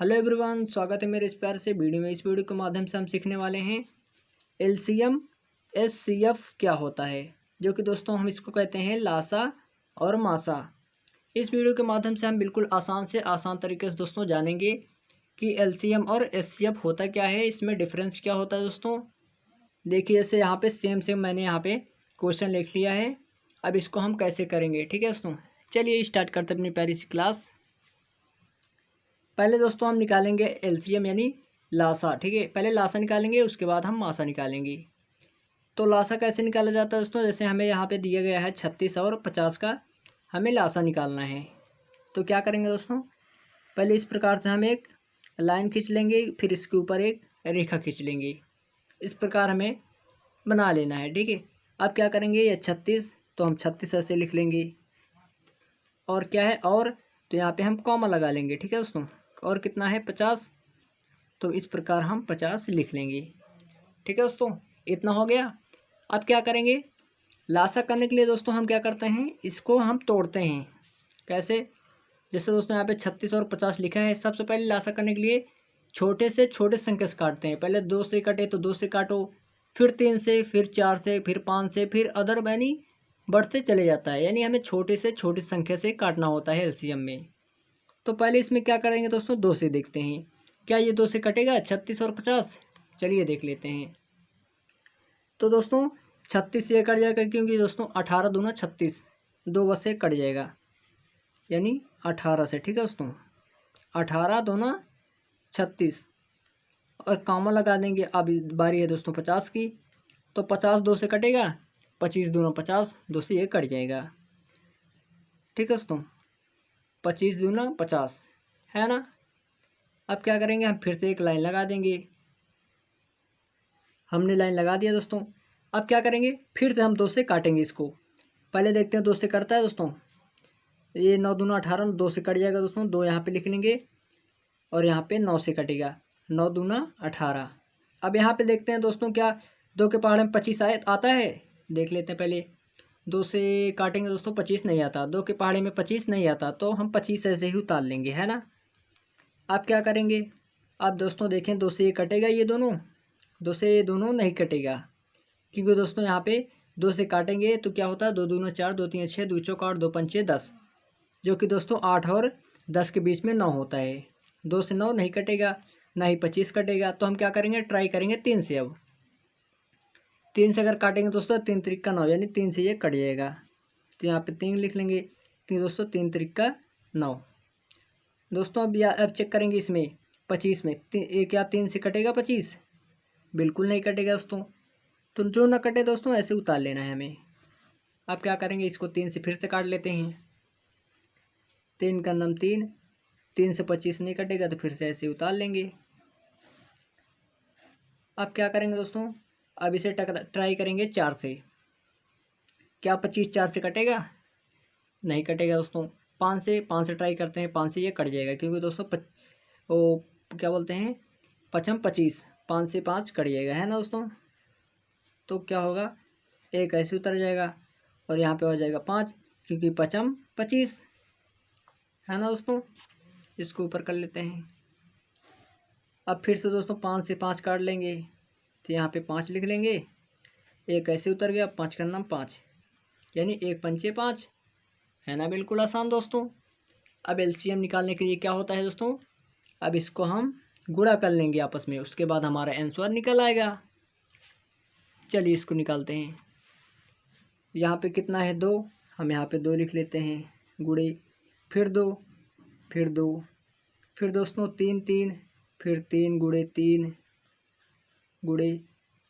Hello everyone, स्वागत है मेरे इस प्यार से वीडियो में। इस वीडियो के माध्यम से हम सीखने वाले हैं एलसीएम एचसीएफ क्या होता है, जो कि दोस्तों हम इसको कहते हैं लासा और मासा। इस वीडियो के माध्यम से हम बिल्कुल आसान से आसान तरीके से दोस्तों जानेंगे कि एलसीएम और एचसीएफ होता क्या है, इसमें डिफरेंस क्या होता है। दोस्तों देखिए, जैसे यहाँ पे सेम मैंने यहाँ पे क्वेश्चन लिख लिया है। अब इसको हम कैसे करेंगे, ठीक है दोस्तों। चलिए स्टार्ट करते हैं अपनी प्यारी सी क्लास। पहले दोस्तों हम निकालेंगे एलसीएम यानी लासा, ठीक है। पहले लासा निकालेंगे, उसके बाद हम मासा निकालेंगे। तो लासा कैसे निकाला जाता है दोस्तों, जैसे हमें यहाँ पे दिया गया है 36 और 50 का हमें लासा निकालना है। तो क्या करेंगे दोस्तों, पहले इस प्रकार से हम एक लाइन खींच लेंगे, फिर इसके ऊपर एक रेखा खींच लेंगे। इस प्रकार हमें बना लेना है, ठीक है। अब क्या करेंगे, ये 36 तो हम 36 ऐसे लिख लेंगे। और क्या है, और तो यहाँ पे हम कॉमा लगा लेंगे, ठीक है दोस्तों। और कितना है 50, तो इस प्रकार हम 50 लिख लेंगे, ठीक है दोस्तों। इतना हो गया। अब क्या करेंगे, लासा करने के लिए दोस्तों हम क्या करते हैं, इसको हम तोड़ते हैं। कैसे, जैसे दोस्तों यहाँ पे 36 और 50 लिखा है। सबसे पहले लासा करने के लिए छोटे से छोटे संख्या से काटते हैं। पहले 2 से कटे तो 2 से काटो, फिर 3 से, फिर 4 से, फिर 5 से, फिर अदर यानी बढ़ते चले जाता है। यानी हमें छोटे से छोटी संख्या से काटना होता है एलसीएम में। तो पहले इसमें क्या करेंगे दोस्तों, 2 से देखते हैं क्या ये 2 से कटेगा 36 और 50। चलिए देख लेते हैं। तो दोस्तों 36 से कट जाएगा, क्योंकि दोस्तों 18 दूना 36, 2 बस से कट जाएगा यानी 18 से, ठीक है दोस्तों। 18 दूना 36 और कॉमा लगा देंगे। अब बारी है दोस्तों 50 की। तो 50 2 से कटेगा, 25 दूना 50, 2 से ये कट जाएगा, ठीक है दोस्तों। 25 दूना 50 है ना। अब क्या करेंगे, हम फिर से एक लाइन लगा देंगे। हमने लाइन लगा दिया दोस्तों। अब क्या करेंगे, फिर से हम 2 से काटेंगे इसको। पहले देखते हैं 2 से कटता है दोस्तों। ये 9 दूना 18, 2 से कट जाएगा दोस्तों। 2 यहाँ पे लिख लेंगे और यहाँ पे 9 से कटेगा, 9 दूना 18। अब यहाँ पे देखते हैं दोस्तों, क्या 2 के पहाड़े में 25 आता है। देख लेते हैं पहले। 2 से काटेंगे दोस्तों, 25 नहीं आता। 2 के पहाड़े में 25 नहीं आता, तो हम 25 ऐसे ही उतार लेंगे, है ना। अब क्या करेंगे, अब दोस्तों देखें 2 से ये कटेगा, ये दोनों 2 से ये दोनों नहीं कटेगा, क्योंकि दोस्तों यहाँ पे 2 से काटेंगे तो क्या होता है, 2 दूना 4, 2 तीन 6, 2 चौका 8, 2 पंचे 10, जो कि दोस्तों 8 और 10 के बीच में 9 होता है। 2 से 9 नहीं कटेगा, ना ही 25 कटेगा। तो हम क्या करेंगे, ट्राई करेंगे 3 से। अब 3 से अगर काटेंगे दोस्तों, 3 त्रिक का 9, यानी 3 से ये कट जाएगा। तो यहाँ पे 3 लिख लेंगे, कि दोस्तों 3 त्रिक का 9। दोस्तों अब चेक करेंगे इसमें 25 में क्या 3 से कटेगा 25, बिल्कुल नहीं कटेगा दोस्तों। तो जो ना कटे दोस्तों ऐसे उतार लेना है हमें। अब क्या करेंगे, इसको 3 से फिर से काट लेते हैं। 3 का नम 3, 3 से 25 नहीं कटेगा, तो फिर से ऐसे उतार लेंगे। अब क्या करेंगे दोस्तों, अब इसे ट्राई करेंगे 4 से। क्या 25 4 से कटेगा, नहीं कटेगा दोस्तों। 5 से ट्राई करते हैं। 5 से ये कट जाएगा, क्योंकि दोस्तों वो क्या बोलते हैं, 5 25, 5 से 5 कट जाएगा, है ना दोस्तों। तो क्या होगा, एक ऐसे उतर जाएगा और यहाँ पे हो जाएगा 5, क्योंकि 5 25, है ना दोस्तों। इसको ऊपर कर लेते हैं। अब फिर से दोस्तों 5 से 5 काट लेंगे, तो यहाँ पे 5 लिख लेंगे। एक ऐसे उतर गया, 5 का नाम 5, यानी 1 पंचे 5, है ना। बिल्कुल आसान दोस्तों। अब एलसीएम निकालने के लिए क्या होता है दोस्तों, अब इसको हम गुणा कर लेंगे आपस में, उसके बाद हमारा आंसर निकल आएगा। चलिए इसको निकालते हैं। यहाँ पे कितना है 2, हम यहाँ पे 2 लिख लेते हैं, गुणे फिर 2, फिर 2, फिर दोस्तों 3 3, फिर 3 गुणे 3, गुणे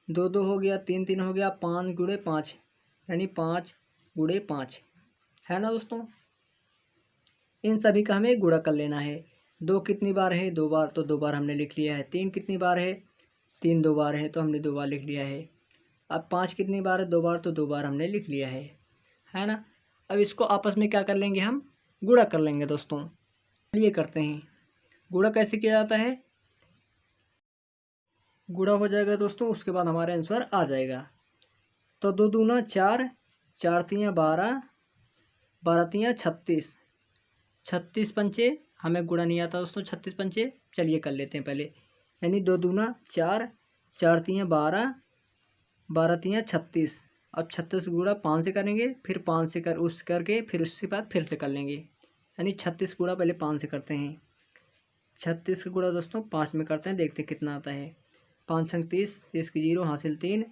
2 2 हो गया, 3 3 हो गया, 5 गुणे 5, यानी 5 गुणे 5, है ना दोस्तों। इन सभी का हमें गुणा कर लेना है। 2 कितनी बार है, 2 बार, तो 2 बार हमने लिख लिया है। 3 कितनी बार है, 3 2 बार है, तो हमने 2 बार लिख लिया है। अब 5 कितनी बार है, 2 बार, तो 2 बार हमने लिख लिया है ना। अब इसको आपस में क्या कर लेंगे, हम गुणा कर लेंगे दोस्तों। चलिए करते हैं। गुणा कैसे किया जाता है, गुणा हो जाएगा दोस्तों, उसके बाद हमारा आंसर आ जाएगा। तो 2 दूना 4, 4 तियाँ 12, 12 तियाँ 36, 36 पंचे हमें गुणा नहीं आता दोस्तों 36 पंचे। चलिए कर लेते हैं पहले, यानी 2 दूना 4, 4 तियाँ 12, 12 तियाँ 36। अब 36 गुणा 5 से करेंगे, फिर 5 से करके फिर उसके बाद फिर से कर लेंगे, यानी 36 गुणा पहले 5 से करते हैं। 36 का गुणा दोस्तों 5 में करते हैं, देखते हैं कितना आता है। 5 छंग 30, 30 की 0 हासिल 3,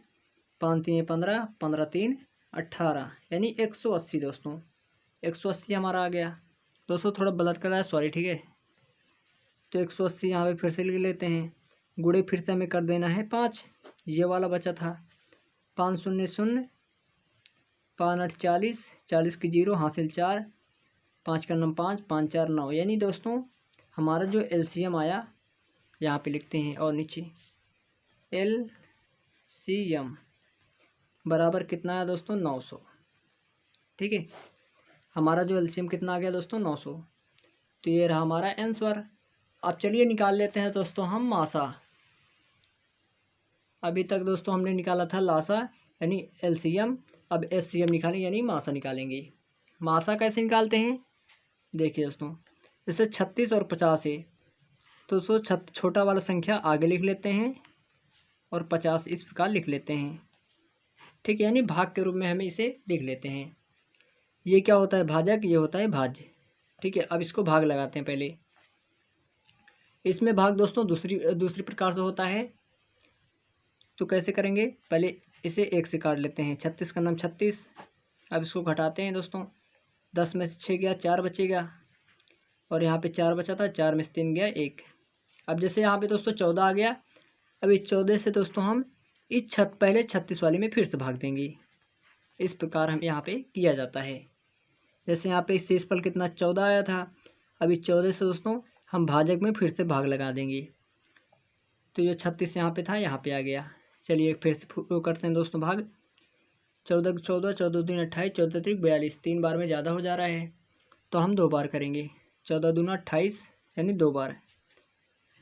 5 3 15, 15 3 18, यानी 180 दोस्तों। 180 हमारा आ गया दोस्तों, थोड़ा गलत कर रहा है सॉरी, ठीक है। तो 180 यहाँ पे फिर से लिख लेते हैं, गुणे फिर से हमें कर देना है 5, ये वाला बचा था। 5 शून्य शून्य, 5 8 40, 40 की 0 हासिल 4, 5 का नम 5, 5 4 9, यानी दोस्तों हमारा जो एलसीएम आया यहाँ पे लिखते हैं और नीचे एलसीएम बराबर कितना आया दोस्तों 900, ठीक है। हमारा जो एलसीएम कितना आ गया दोस्तों 900। तो ये रहा हमारा आंसर। अब चलिए निकाल लेते हैं दोस्तों हम मासा। अभी तक दोस्तों हमने निकाला था लासा यानी एलसीएम, अब एससीएम निकालेंगे यानी मासा निकालेंगे। मासा कैसे निकालते हैं देखिए दोस्तों, जैसे 36 और 50 है तो उसको छोटा वाला संख्या आगे लिख लेते हैं और 50 इस प्रकार लिख लेते हैं, ठीक है, यानी भाग के रूप में हमें इसे लिख लेते हैं। ये क्या होता है भाजक, ये होता है भाज्य, ठीक है। अब इसको भाग लगाते हैं पहले। इसमें भाग दोस्तों दूसरी प्रकार से होता है, तो कैसे करेंगे, पहले इसे 1 से काट लेते हैं। 36 का नाम 36, अब इसको घटाते हैं दोस्तों, 10 में से 6 गया 4 बचेगा, और यहाँ पे 4 बचा था, 4 में से 3 गया 1। अब जैसे यहाँ पे दोस्तों 14 आ गया, अब इस 14 से दोस्तों हम इस पहले 36 वाले में फिर से भाग देंगे। इस प्रकार हम यहाँ पे किया जाता है। जैसे यहाँ पे शेषफल कितना 14 आया था, अभी 14 से दोस्तों हम भाजक में फिर से भाग लगा देंगे, तो ये 36 यहाँ पे था यहाँ पे आ गया। चलिए फिर से करते हैं दोस्तों भाग। 14 14, 14 दूनी 28, 14 त्रिक 42, 3 बार में ज़्यादा हो जा रहा है तो हम 2 बार करेंगे। 14 दूना 28 यानी 2 बार,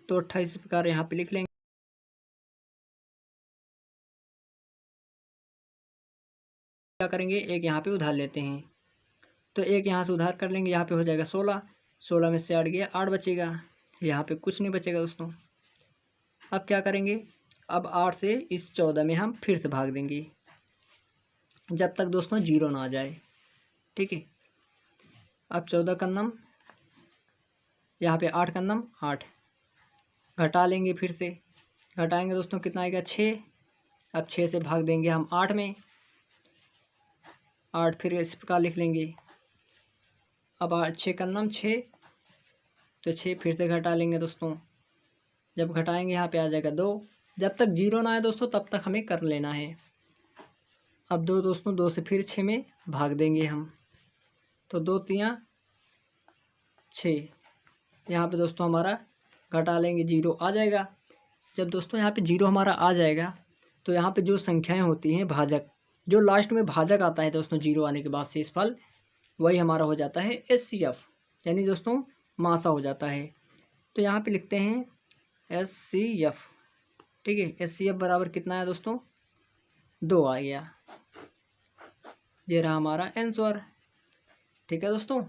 तो 28 प्रकार यहाँ पे लिख लेंगे। क्या करेंगे, एक यहाँ पे उधार लेते हैं, तो एक यहाँ से उधार कर लेंगे, यहाँ पे हो जाएगा 16, 16 में से 8 गया 8 बचेगा, यहाँ पे कुछ नहीं बचेगा दोस्तों। अब क्या करेंगे, अब 8 से इस 14 में हम फिर से भाग देंगे जब तक दोस्तों 0 ना आ जाए, ठीक है। अब 14 का नम, यहाँ पे 8 का नम 8, घटा लेंगे, फिर से घटाएंगे दोस्तों कितना आएगा 6। अब 6 से भाग देंगे हम 8 में, 8 फिर इस प्रकार लिख लेंगे। अब 6 का नम 6, तो 6 फिर से घटा लेंगे दोस्तों, जब घटाएंगे यहाँ पे आ जाएगा 2। जब तक 0 ना आए दोस्तों तब तक हमें कर लेना है। अब 2 दोस्तों 2 से फिर 6 में भाग देंगे हम, तो 2 तियाँ 6, यहाँ पे दोस्तों हमारा घटा लेंगे 0 आ जाएगा। जब दोस्तों यहाँ पे 0 हमारा आ जाएगा तो यहाँ पे जो संख्याएं होती हैं भाजक, जो लास्ट में भाजक आता है दोस्तों 0 आने के बाद शेषफल, वही हमारा हो जाता है एचसीएफ, यानी दोस्तों मासा हो जाता है। तो यहाँ पे लिखते हैं एचसीएफ, ठीक है। एचसीएफ बराबर कितना है दोस्तों 2 आ गया, ये रहा हमारा आंसर, ठीक है दोस्तों।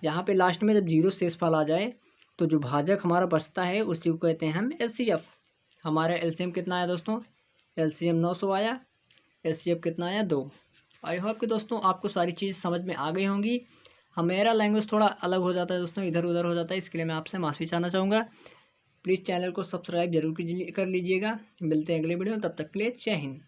यहाँ पे लास्ट में जब 0 शेषफल आ जाए तो जो भाजक हमारा बचता है उसी को कहते हैं हम एचसीएफ। हमारा एलसीएम कितना आया दोस्तों, एलसीएम 900 आया, एचसीएफ कितना आया 2। आई होप कि दोस्तों आपको सारी चीज़ समझ में आ गई होंगी। हमारा लैंग्वेज थोड़ा अलग हो जाता है दोस्तों, इधर उधर हो जाता है, इसके लिए मैं आपसे माफ़ी चाहना चाहूँगा। प्लीज़ चैनल को सब्सक्राइब जरूर कर लीजिएगा। मिलते हैं अगले वीडियो में, तब तक के लिए जय हिंद।